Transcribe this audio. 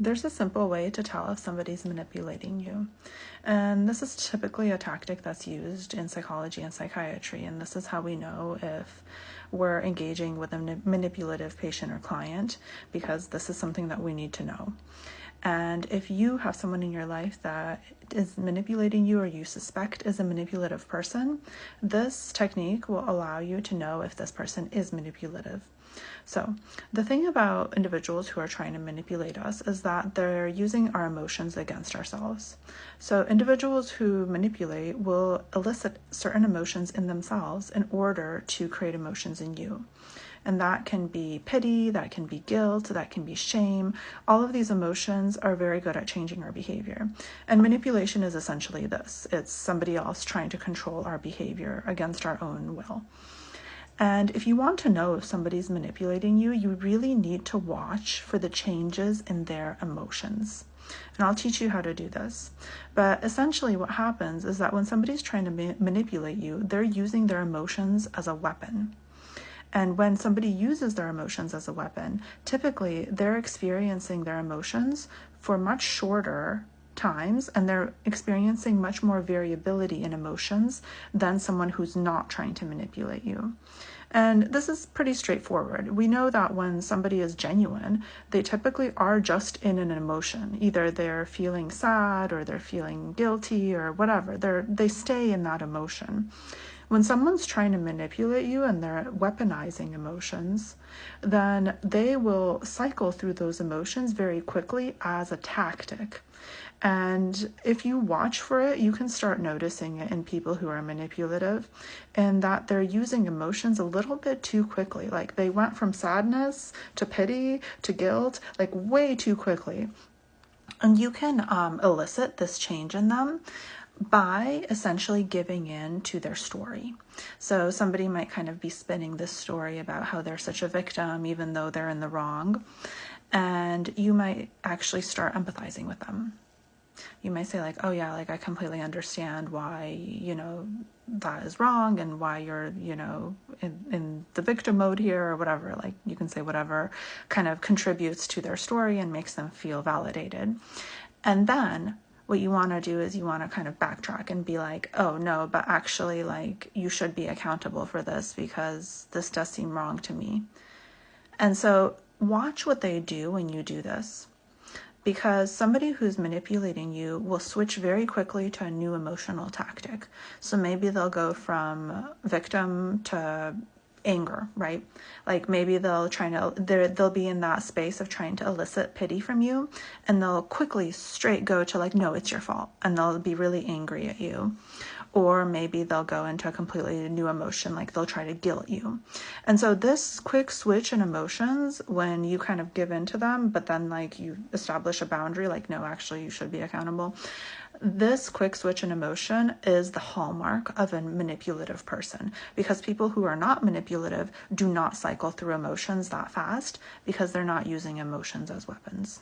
There's a simple way to tell if somebody's manipulating you. And this is typically a tactic that's used in psychology and psychiatry. And this is how we know if we're engaging with a manipulative patient or client, because this is something that we need to know. And if you have someone in your life that is manipulating you or you suspect is a manipulative person, this technique will allow you to know if this person is manipulative. So the thing about individuals who are trying to manipulate us is that they're using our emotions against ourselves. So individuals who manipulate will elicit certain emotions in themselves in order to create emotions in you. And that can be pity, that can be guilt, that can be shame. All of these emotions are very good at changing our behavior. And manipulation is essentially this. It's somebody else trying to control our behavior against our own will. And if you want to know if somebody's manipulating you, you really need to watch for the changes in their emotions. And I'll teach you how to do this. But essentially what happens is that when somebody's trying to manipulate you, they're using their emotions as a weapon. And when somebody uses their emotions as a weapon, typically they're experiencing their emotions for much shorter times, and they're experiencing much more variability in emotions than someone who's not trying to manipulate you. And this is pretty straightforward. We know that when somebody is genuine, they typically are just in an emotion. Either they're feeling sad or they're feeling guilty or whatever. They stay in that emotion. When someone's trying to manipulate you and they're weaponizing emotions, then they will cycle through those emotions very quickly as a tactic. And if you watch for it, you can start noticing it in people who are manipulative, and that they're using emotions a little bit too quickly. Like they went from sadness to pity to guilt, like way too quickly. And you can elicit this change in them by essentially giving in to their story. So somebody might kind of be spinning this story about how they're such a victim even though they're in the wrong, and you might actually start empathizing with them. You might say like, oh yeah, like I completely understand why, that is wrong and why you're, in the victim mode here or whatever. Like you can say whatever kind of contributes to their story and makes them feel validated. And then what you want to do is you want to kind of backtrack and be like, oh no, but actually like you should be accountable for this because this does seem wrong to me. And so watch what they do when you do this, because somebody who's manipulating you will switch very quickly to a new emotional tactic. So maybe they'll go from victim to anger, right? Like maybe they'll be in that space of trying to elicit pity from you, and they'll quickly straight go to like, no, it's your fault, and they'll be really angry at you. Or maybe they'll go into a completely new emotion, like they'll try to guilt you. And so this quick switch in emotions, when you kind of give in to them, but then like you establish a boundary, like, no, actually you should be accountable. This quick switch in emotion is the hallmark of a manipulative person, because people who are not manipulative do not cycle through emotions that fast because they're not using emotions as weapons.